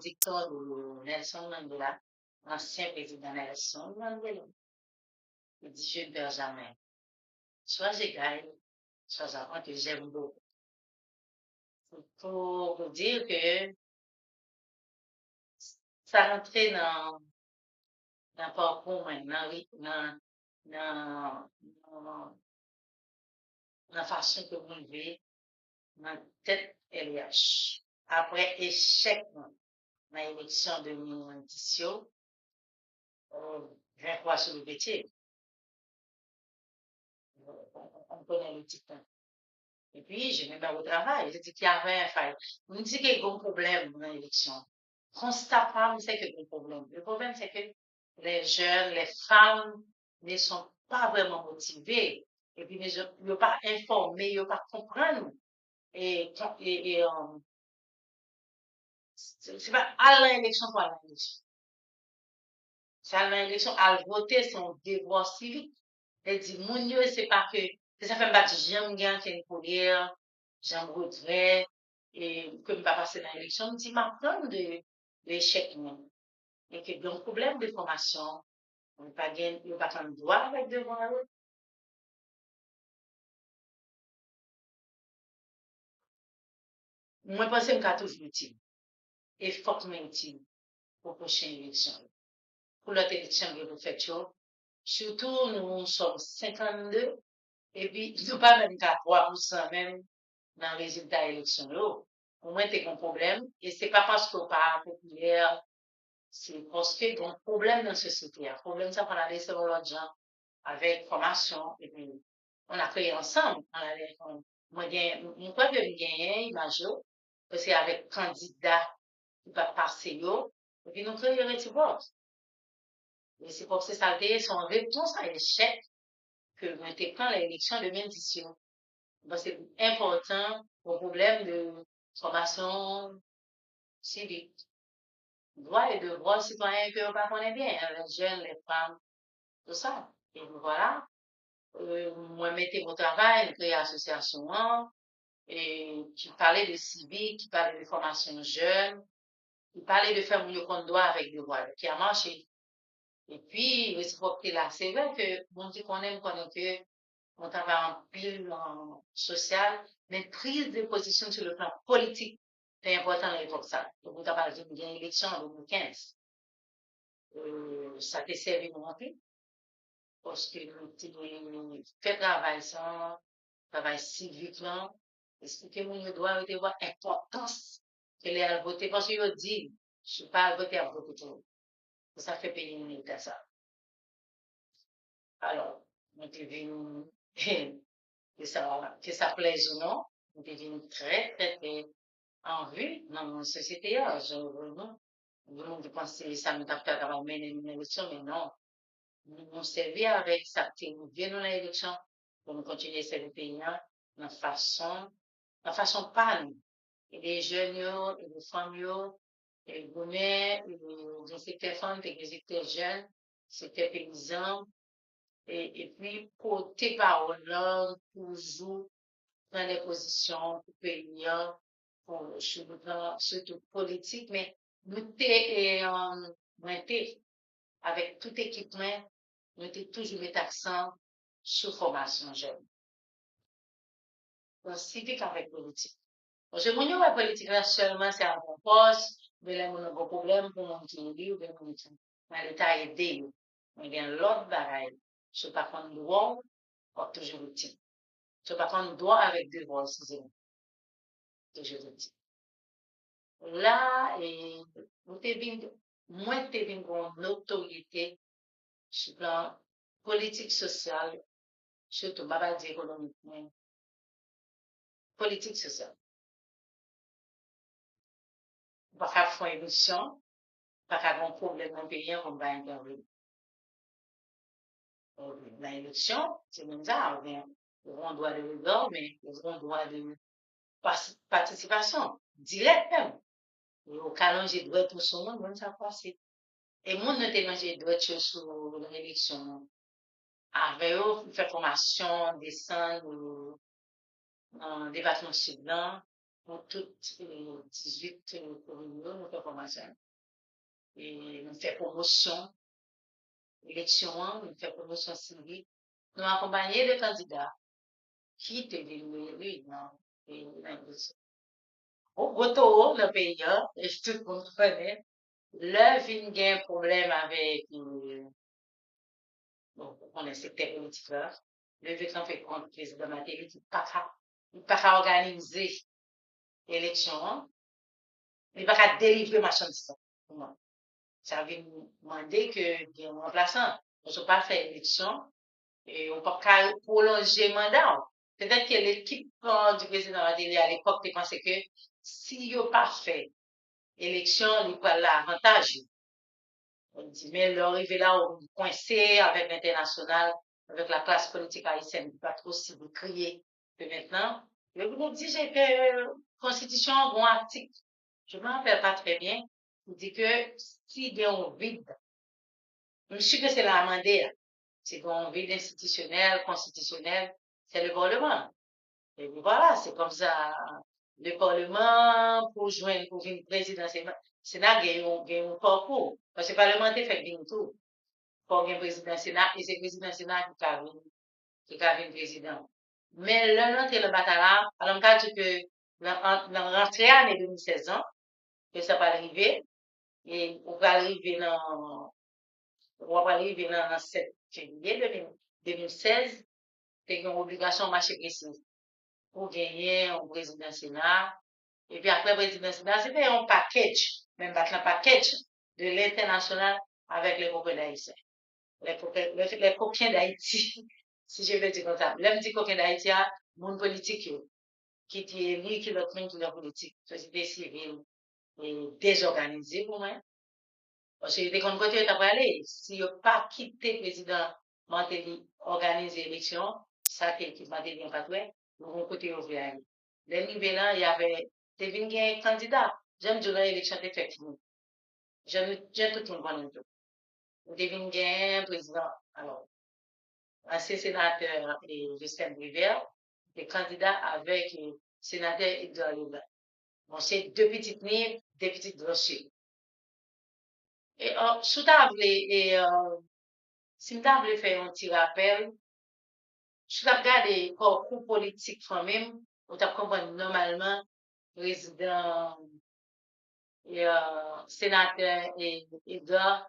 dicton de Nelson Mandela, l'ancien président Nelson Mandela. Il dit, je ne perds jamais. Soit je gagne, soit j'apprends que j'aime beaucoup. Pour vous dire que ça rentrait dans le parcours maintenant, dans la façon que vous vivez, dans la tête LH. Après échec dans l'élection de 2010, je crois sur le métier. On connaît le titre. Et puis, je me mets au travail. Je dis qu'il y avait un faille. On me dit qu'il y a un problème dans l'élection. Constamment, c'est qu'il y a un problème. Le problème, c'est que les jeunes, les femmes ne sont pas vraiment motivées. Et puis, ils ne sont pas informés, ils ne pas comprendre. Et c'est pas à l'élection pour aller à l'élection. C'est à l'élection, à voter son devoir civique. Elle dit, mon Dieu, c'est pas que ça fait pas que j'aime bien faire une colère, j'aime retrait, et que je ne pas passer dans l'élection, je dis, m'apprendre de l'échec, et que dans le problème de formation, on n'a pas de droit avec devant eux. Moi, je pense que c'est toujours utile, et fortement utile pour la prochaine élection. Pour l'autre élection que vous faites, surtout, nous sommes 52, et puis, nous pas même qu'à 3% même dans les résultats électoraux. Au moins, tu as un problème. Et c'est pas parce qu'on pas populaire, c'est parce qu'il y a un problème dans la société. Un problème, ça, qu'on a laissé l'autre gens avec formation. Et puis, on a créé ensemble. Moi, je crois que j'ai gagné, imagine, parce qu'avec candidat qui va passer, et puis nous créons un petit vote. Et c'est pour que ça a été son réponse à l'échec que nous avons pris l'élection de 2018. C'est important au problème de formation civique. Droits et devoirs citoyens que on connaît bien, les jeunes, les femmes, tout ça. Et voilà, moi, mettez mon travail, créer association, et qui parlait de civique, qui parlait de formation jeune, qui parlait de faire mieux qu'on doit avec devoirs, qui a marché. Et puis, réciproquement là, c'est vrai que, on dit qu'on aime connaître que on travaille en pile en social, mais prise de position sur le plan politique, c'est important à l'époque ça. Donc, on a parlé d'une élection en 2015. Ça t'est servi de monter, parce que nous fait travail ça, travail civique là, expliquer mon doit avoir importance que les voter, parce que je dis, je ne suis pas voter à voter pour ça fait payer une minute à ça. Alors, on est venu, que ça plaise ou non, on est venu très, très, très en vue dans la société. Le monde pense que ça nous a fait mener une élection, mais non. Nous servir avec ça, nous venons dans l'élection pour nous continuer à servir le pays de façon pas nous. Et les jeunes, et les femmes, et les gourmets, et les secteurs femmes, et les secteurs jeunes, secteurs paysans, et puis côté parole, toujours dans les positions pour pays, pour surtout politique, mais nous avec tout équipement, nous avons toujours mis accent sur formation jeune. Donc, civique avec politique. Parce que la politique, là, seulement, c'est un bon poste, mais là, on a un problème pour mon petit livre, mais l'État est aidé. Mais il y a l'autre bagaille. Je ne sais pas prendre droit, pour toujours le dire. Je ne sais pas prendre droit avec devoir, excusez-moi. Toujours le dire. Là, moi, tu es une autorité sur le plan politique, social, surtout, pas dire économique, mais politique, sociale. Pas faire une émission, pas avoir un problème dans le pays, on va intervenir. L'élection, c'est comme ça, ils auront droit de regard, mais ils auront droit de participation, direct même. Et au cas où j'ai droit tout son monde, on ça passer. Et moi, nous avons j'ai droit sur l'élection. Avec eux, faire formation, descendre, débattement sud-là, pour toutes les 18 communes, nous faisons formation. Et nous faisons promotion, élection, nous faisons promotion civique. Nous accompagnons les candidats qui étaient venus dans le au gros le pays, et tout le monde connaît, le vin a un problème avec, bon, on est secteur politique là, le vin fait contre le président Matéli qui n'a pas organiser l'élection, il n'a pas délivrer ma chance. Ça veut demander que il y ait un remplaçant. On ne peut pas faire l'élection et on ne peut pas prolonger le mandat. Peut-être que l'équipe du président Matéli à l'époque pensait que s'il n'a pas fait l'élection, il pas l'avantage. On dit, mais l'arrivée là, on est coincé avec l'international, avec la classe politique haïtienne, pas trop si vous criez que maintenant. Je vous dis, j'ai fait constitution, bon article. Je ne me rappelle pas très bien. Il dit que s'il y a un vide, je suis que c'est la amendée, c'est un vide institutionnel, constitutionnel, c'est le Parlement. Et voilà, c'est comme ça. Le Parlement, pour joindre, pour une présidence, Sénat gagne un parcours. Parce que le parlementaire fait bien tout. Pour un président Sénat, et c'est le président Sénat qui a un président. Mais là, c'est le bataille, alors, je dis que dans rentrée année 2016, que ça va arriver, et on va arriver dans 7 février 2016, c'est une obligation de marcher précise pour gagner un président Sénat. Et puis après, le président Sénat, c'était un package, même pas un package de l'international avec les copains d'Haïti. Les copains d'Haïti, si je veux dire comme ça. Là, je dis copains d'Haïti, mon politique, qui est lui, qui est l'autre qui est politique, société civile, et désorganisée pour moi. Parce que dès qu'on côté, t'as pas aller. Si n'a pas quitté le président Mantéli, organiser l'élection, ça, qui Mantéli n'a pas fait, nous, côté, on veut aller. L'arrivée là, il y avait, t'es venu un candidat. J'aime dire l'élection était faite. J'aime tout le monde. T'es venu un président. Alors, ancien sénateur et Justin Briver, des candidats avec le sénateur Edouard Leblanc. Bon, c'est deux petites nives, deux petites brochures. Et sous table, et si je voulais faire un petit rappel, je regarde le parcours politique quand même, on t'a compris normalement, président et sénateur et Edouard,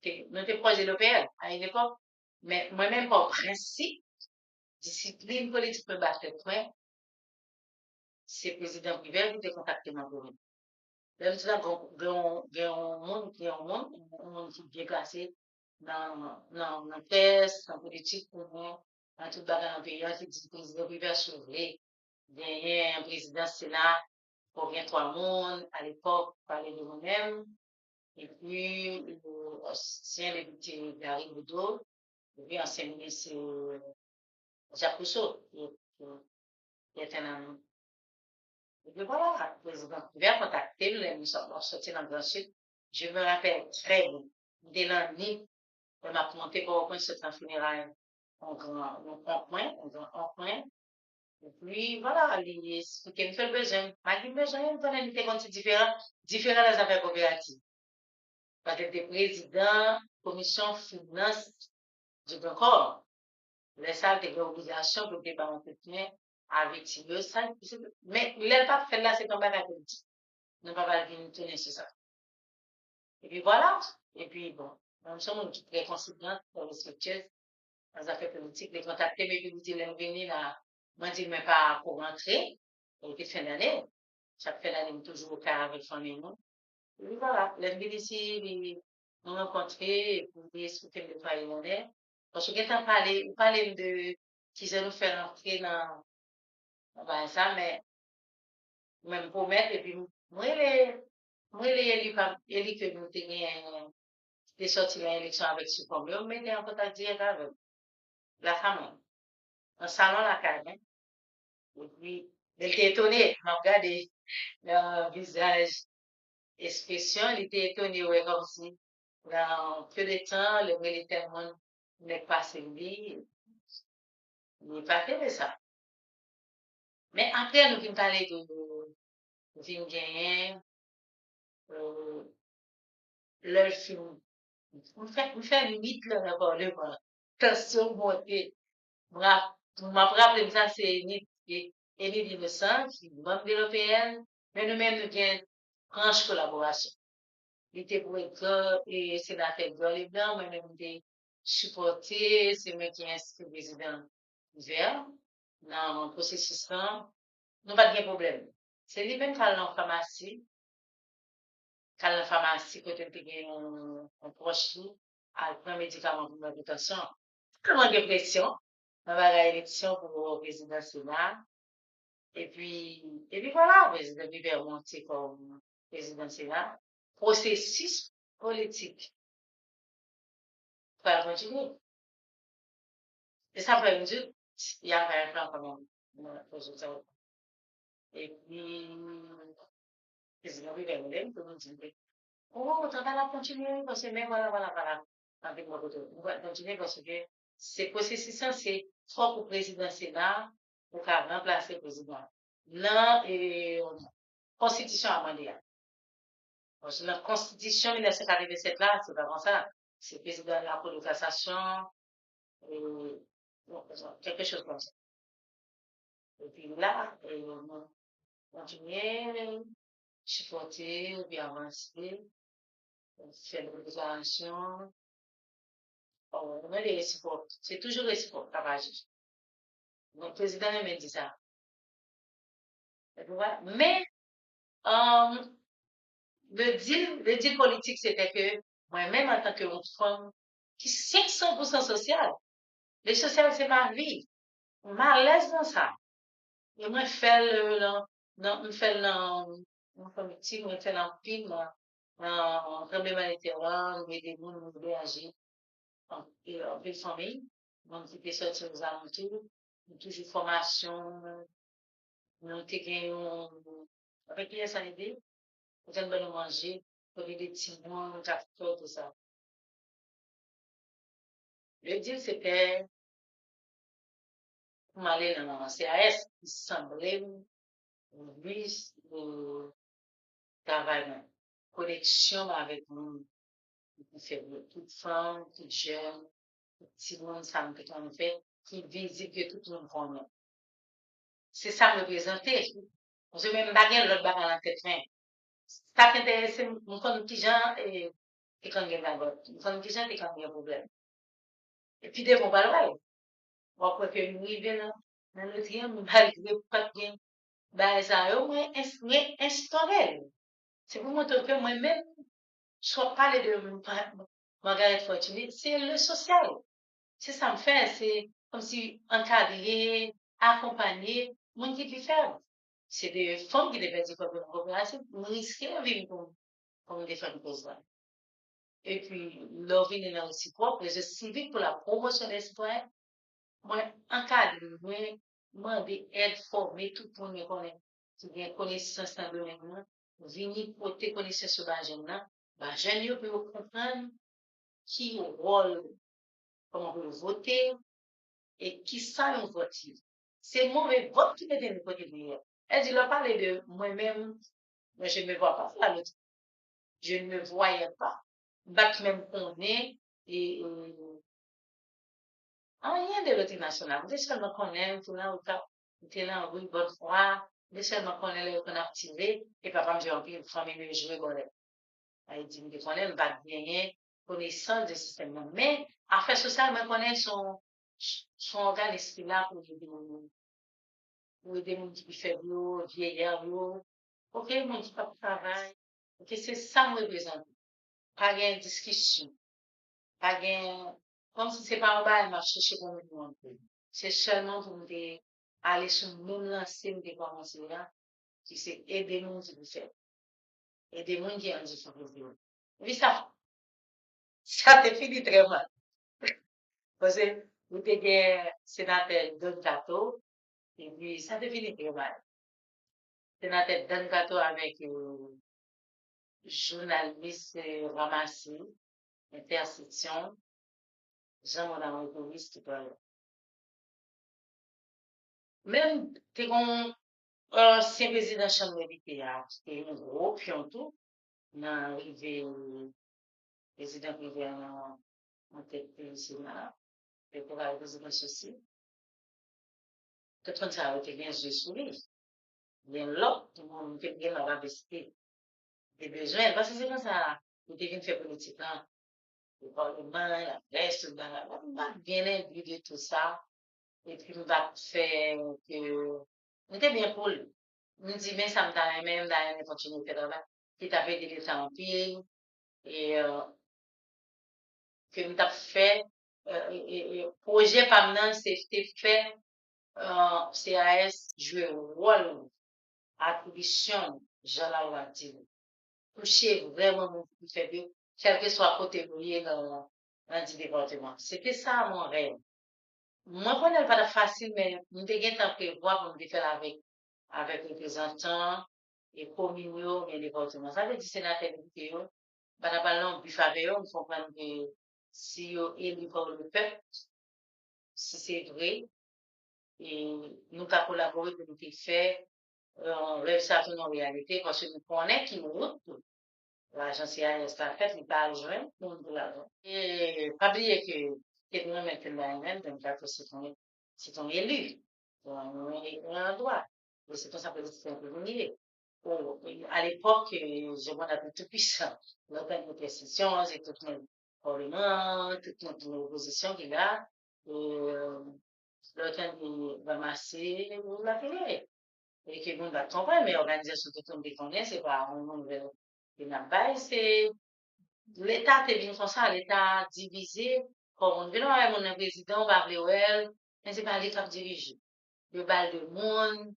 nous étions proches de l'OPL à une époque, mais moi-même, par principe, discipline politique me battre point, c'est le président Rivel qui a contacté ma commune. Là, je il y a un monde qui est bien placé dans la presse, dans la politique, dans tout le dans le pays, qui dit que le président Rivel sauvé, il y a un président Sénat pour bien trois mondes, à l'époque, parler de nous-mêmes, et puis, l'ancien député Gary Boudot, et puis ancien ministre Jacques Rousseau, qui est un ami. Et puis voilà, le président Rivel a contacté, nous sommes sortis dans le Grand Sud. Je me rappelle très bien, dès l'année, on m'a monté pour au point sur un funérail en grand point. Et puis, voilà, ce qui me fait le besoin. Malgré le besoin, on a une compte différent des affaires coopératives. Parce que des présidents, commission, finance, du Grand Corps. Les salles des obligations pour des parents entretenir avec eux, ça, mais il pas fait là, c'est un bagage politique. Nous ne pouvons pas venir tenir sur ça. Et puis voilà. Et puis bon, nous sommes très considérantes, très respectueuses dans les affaires politiques. Les contacter, mais puis vous dites, venir là, moi, je ne dis même pas pour rentrer. Et puis fin d'année, chaque fin d'année, toujours au cas avec famille, nous. Et puis voilà, les ici, nous rencontrer, et puis expliquer le travail où on est. Parce que quand on parle de qui ça nous fait rentrer dans ça, mais même pour mettre, et puis moi, les élus que nous tenions des sorties de l'élection avec ce problème, mais était en contact direct avec la femme, un salon la carne. Et puis, elle était étonnée, m'a regardé leur visage, expression, elle était étonnée, ouais, comme si, dans peu de temps, le militaire n'est pas servi, il n'est pas fait de ça. Mais après, nous venons parler vin gagner leur film. On fait limite là d'abord le voilà. Tension montée. M'a rappelé ça c'est une innocent qui membre de l'OPN, mais nous-mêmes nous avons franche collaboration. Il était pour être et sénateur Gaulle et Blanc, moi-même j'ai supporté, c'est moi qui ai inscrit le président vert dans le processus là. Nous pas de problème. C'est lui-même qui a en pharmacie, côté de un proche qui a pris un médicament pour l'hypertension. Comment de pression? On va à l'élection pour le président Sénat. Et puis voilà, le président Bibert monté comme président Sénat. Processus politique va continuer. Et ça peut dire, il y avait un plan comme et puis, le président Bibert lui-même, tout le monde dit, oh, on va continuer parce que même voilà, avec mon retour. On va continuer parce que ces processus, c'est soit pour le président Sénat, pour remplacer le président. Là, et constitution amendée. Parce que la constitution 1987 là, c'est pas comme ça. C'est le président de la Cour de cassation, et, quelque chose comme ça. Et puis là, on continue, supporter, puis avancer, faire des déclarations. On est réciproque. C'est toujours réciproque, travail. Le président m'a dit ça. Mais, le deal politique, c'était que moi-même, en tant que femme, qui est 500% sociale, le social, c'est ma vie. Je suis à l'aise dans ça. Et moi, je fais je fais un film, dans tremblement de terre, mais des gens qui réagissent, en belle famille, donc qui peut sortir aux alentours, toujours formation, nous avons gagné, avec les sanité, nous avons manger, pour des petits bons, tout ça. Le deal, c'était pour m'aller dans un CAS qui semblait plus de travail, connexion avec nous, toutes femmes, toutes jeunes, tout petit monde, ça me fait en fait, qui visible que tout le monde connaît. C'est ça me présenter. Je même baguette l'autre baguette dans la tête fin. Ça qui intéresse, mon petit gens et quand il y a la botte. Mon petit gens et quand il y a un problème. Et puis, des bons balois. Bon, quoi que nous, il vient dans le tien, malgré pas bien, ben, ça, moi, instauré. C'est pour montrer que moi-même, je ne parler de Margaret Fortuné, c'est le social. C'est ça me fait, c'est comme si encadrer, accompagner, mon qui peut faire. C'est des femmes qui devaient dire que nous risquons de vivre comme des femmes besoin. Et puis, leur vie est aussi propre, je civique pour la promotion des citoyens, moi, encadrer, moi, demander aide, former tout le monde me connaît, qui a connaissance dans le domaine, venir porter connaissance sur la jeune, bah, jeune, peut comprendre qui rôle, comment vous voter, et qui ça on vote. C'est mauvais vote qui m'aide à côté de lui. Elle dit, leur parler de moi-même, moi, je ne me vois pas là, l'autre. Je ne me voyais pas. Bac même qu'on est, et rien de l'autre national. Dès seulement qu'on aime, tout là, on était là en rue, bonne foi, dès seulement qu'on est qu'on a activé, et papa me dit, en plus, famille me jouer, bon, elle dit, me qu'on aime, va bien, connaissance du système. Mais, affaires sociales, me connaît son organisme là pour aider mon qui faible, vieillard, ok, mon qui pas travail, ok, c'est ça me représente. Pas de discussion, pas de, comme si c'est pas un bail, m'a cherché pour me monde. C'est seulement pour me aller sur le même lancé, me commencer là, qui c'est aider mon qui fait, aider mon qui est en difficulté. Oui, ça te finit très mal. Parce que vous êtes sénateur Don Cato, et puis ça te finit très mal. Sénateur Don Cato avec journaliste ramassé, intersection, Jean-Mon Maurice qui parle. Même, t'es C'est président chambre député, qui est un gros pion tout, dans l'arrivée, président privé en tête du Sénat, et pour la présidence aussi. Tout le monde ça a été bien joué sur lui. Bien l'autre, tout le monde fait bien la visiter des besoins, parce que c'est comme ça, vous devez faire politique, là, le parlement, la presse, on va bien imbu de tout ça, et puis on va faire que, on était bien pour lui. On dit, mais ça me t'a même, d'aller continuer à faire là, qui t'a fait des temps en pile, et que nous t'a fait, projet par maintenant, c'était fait, CAS jouer un rôle, attribution, Jean Laurentine. Toucher vraiment mon plus faible, quel que soit côté voyé dans le département. C'était ça mon rêve. Moi, je n'est pas facile, mais nous devons temps prévoir pour nous faire avec les représentants et communaux et les départements. Ça veut dire sénateur député, pas non plus faveur, nous comprenons que si on est élu par le peuple, si c'est vrai, et nous avons collaboré pour nous faire, réussir en réalité, parce que nous connaissons qui nous route. L'agence IAS l'a fait, il parle joint, pour l'argent. Et pas oublier que nous maintenant, même, c'est ton élu. On a un droit. Et c'est pour ça que c'est un peu venir. À l'époque, je m'en appelle tout puissant. L'automne de sessions, c'est tout notre parlement, toute notre opposition qui est là. Et, l'automne de ramasser, vous l'appelez. Et que nous va comprendre, mais l'organisation de tout le monde c'est pas un nouvelle. Et la base, c'est l'État est bien comme ça, l'État divisé, comme on veut, mon président va appeler elle, mais c'est pas l'État qui dirige. Le bal de monde,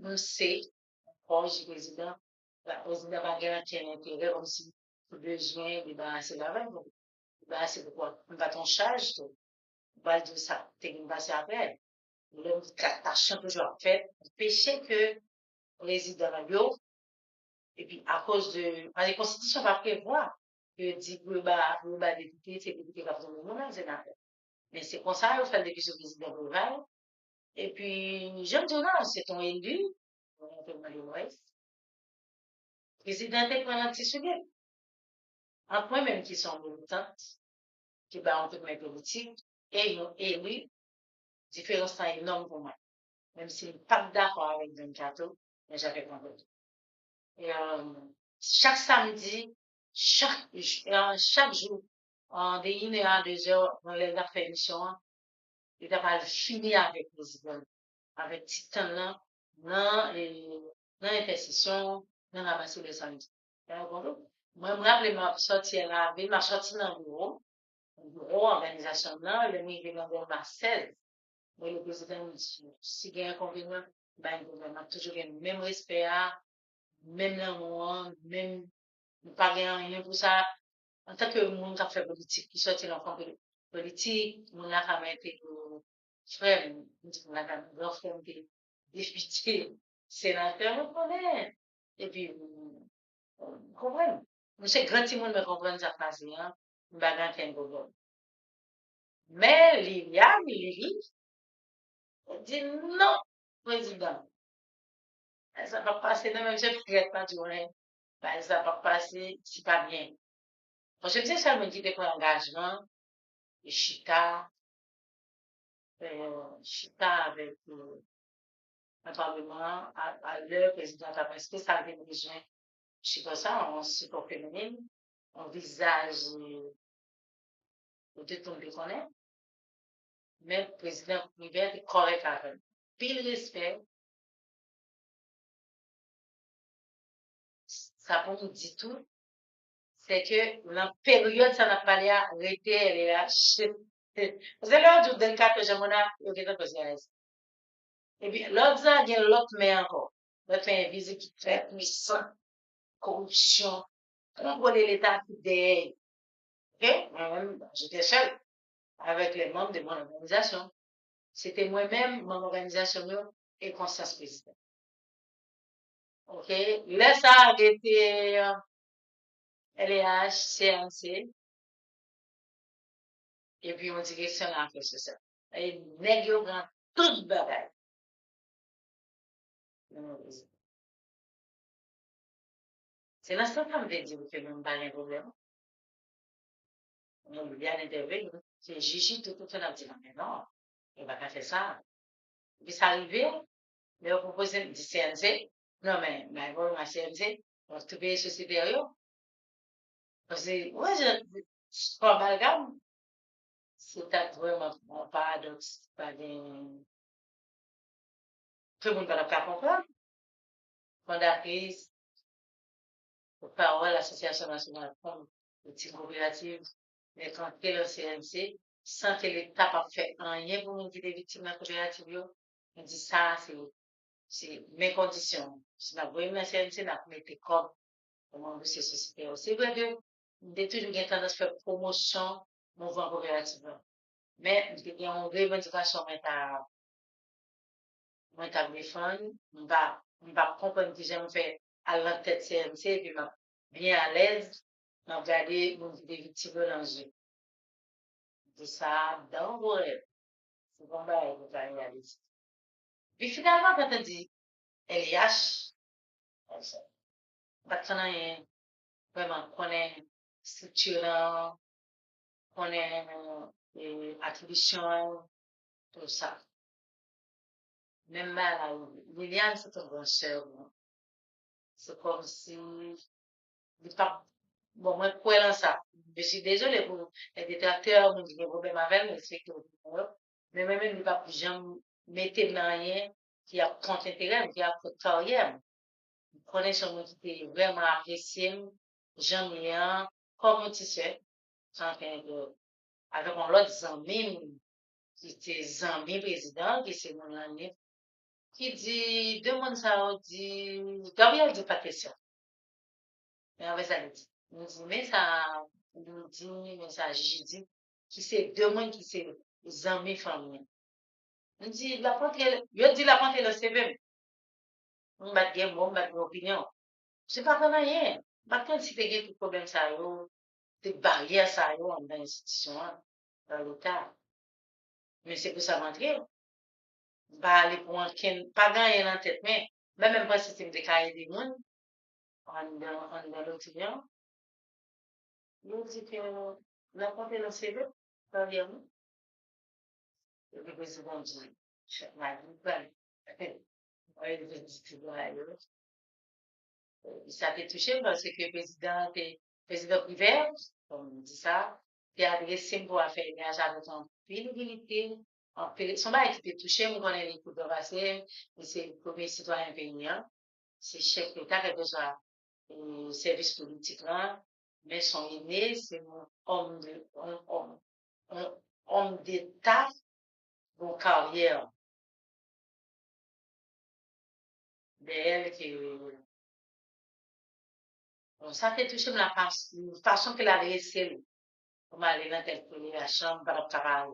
on sait, proche du président, le président va garantir l'intérêt, comme si le besoin de balancer la veille, c'est pourquoi on va ton charge, le bal de ça, t'es passé après. Le tâche toujours fait, péché que le président a et puis, à cause de, la Constitution va prévoir que dit le bas député, c'est député qui va faire le moment, c'est d'accord. Mais c'est comme ça, on fait depuis ce président global. Et puis, j'aime dire, non, c'est ton élu, on peut demander l'Ouest. Président est un petit sujet. En point même qui sont militantes, qui va en tout mes politiques, et ils ont élu, différence est énorme pour moi. Même s'ils ne sont pas d'accord avec Don Cato, mais j'avais compris. Et chaque samedi, chaque jour, en des 1 heure à 2 heures, dans les affaires émission, il va finir avec le président, avec Titan là, dans l'intercession, dans la masse le samedi. Moi, je me rappelle, ma sortie là, ma sortie dans le bureau, organisation là, le milieu dans Marcel. Moi, le président, si il y a un inconvénient, ben, le gouvernement a toujours le même respect, même là, même pas rien pour ça. En tant que monde qui fait politique, qui sortit l'enfant politique, mon a quand même été frère, on a quand même grand frère qui député, sénateur, on connaît. Et puis, vous comprenez. C'est grand monde me comprendre ça passe, hein. Bagan fait un gros. Mais, Liliane, Lily, dit non, président. Ça va passer, non, même je regrette pas du rien. Ça va passer, c'est pas bien. Parce que je me disais, ça me dit des engagement, et Chita avec un parlement à l'heure président parce que ça avait besoin, je sais pas ça, en support féminine, en visage de tout le monde connaît, mais le président privé est correct avec. Puis le respect, ça pour nous dire tout, c'est que dans la période, ça n'a pas l'air arrêté, elle est là. Vous avez l'heure du 4 que j'aimerais, il y a quelque. Et puis, l'autre, il y a l'autre mais encore. L'autre mais visite qui est très puissant, corruption, contrôler l'État qui derrière. OK? Moi-même, j'étais seule avec les membres de mon organisation. C'était moi-même, mon organisation et Constance Président. OK? Là, ça a été LEH, CNC, et puis on direction en fait c'est ça. Et nègre prend toute bagaille. C'est l'instant qu'on veut dire que nous n'avons pas de problème. Nous bien intervenir. C'est Gigi, tout le monde dit, mais non, il ne va pas faire ça. Puis ça arrivé, mais on propose du CNC. Non, mais bon, ma CNC, on va trouver société derrière. Parce que, ouais, je pas amalgame. C'est vraiment un paradoxe. Pas de... Tout le monde ne va pas comprendre. Fondatrice, parole, l'Association nationale de femmes petites coopératives, mais quand elle est au CNC, sans que l'État n'a fait rien pour nous qui des victimes de la coopérative, on dit ça, c'est mes conditions. Si on a voulu le CNC, on a mis des comme membre de ces sociétés. C'est vrai que on a toujours eu tendance à faire promotion mouvement coopératif. Mais il y a une revendication moi, je défendre, on va comprendre que j'aime faire à la tête CNC, puis bien à l'aise, on va regarder mon des victimes dans le jeu. Tout ça, dans vos rêves. C'est bon, bah, vous allez réaliser. Puis finalement, quand on dit LIH, parce qu'on a vraiment, qu'on est structurant, qu'on est attribution, tout ça. Même là, Liliane, c'est un bon cerveau. C'est comme si pas bon, moi, pour elle, ça. Je suis désolée pour les détracteurs, nous disons problème avec, mais c'est que, mais même, il ne va plus jamais mettre dans rien qui a contre-intérêt, qui a contre carrière. Vous prenez sur moi qui est vraiment apprécié, j'en ai un, comme tu sais, avec un autre Zambie, qui était Zambie président, qui c'est mon année, qui dit, demande ça, on dit, Gabriel dit pas de question. Mais avec ça, il dit, nous dit, mais ça, nous dit, mais ça, j'ai dit, qui c'est deux mondes qui c'est les amis famille. On dit, la porte, je dis la porte est le CV. On va dire, bon, on va dire opinion. C'est pas comme rien. Maintenant, si tu as des problèmes, ça, des barrières, ça, dans l'institution, dans l'État. Mais c'est pour ça rentrer. Bah, aller pour un, pas gagner en tête, mais, même pas système de carrière des monde, dans l'opinion, nous dit que la porte est le CV, ça vient, le président dit, la nouvelle, ouais, le président, ça a été touché parce que le président privé, comme on dit ça, qui a adressé pour faire une agence en pénibilité, son bail qui était touché, on connaît les coups de passer, c'est le premier citoyen paysan, c'est chef d'État qui a besoin de service politique là, mais son aîné, c'est un homme d'État, en carrière, d'elle qui bon, ça fait toucher la façon qu'elle a laissé, comment elle a interpellé la chambre par le travail.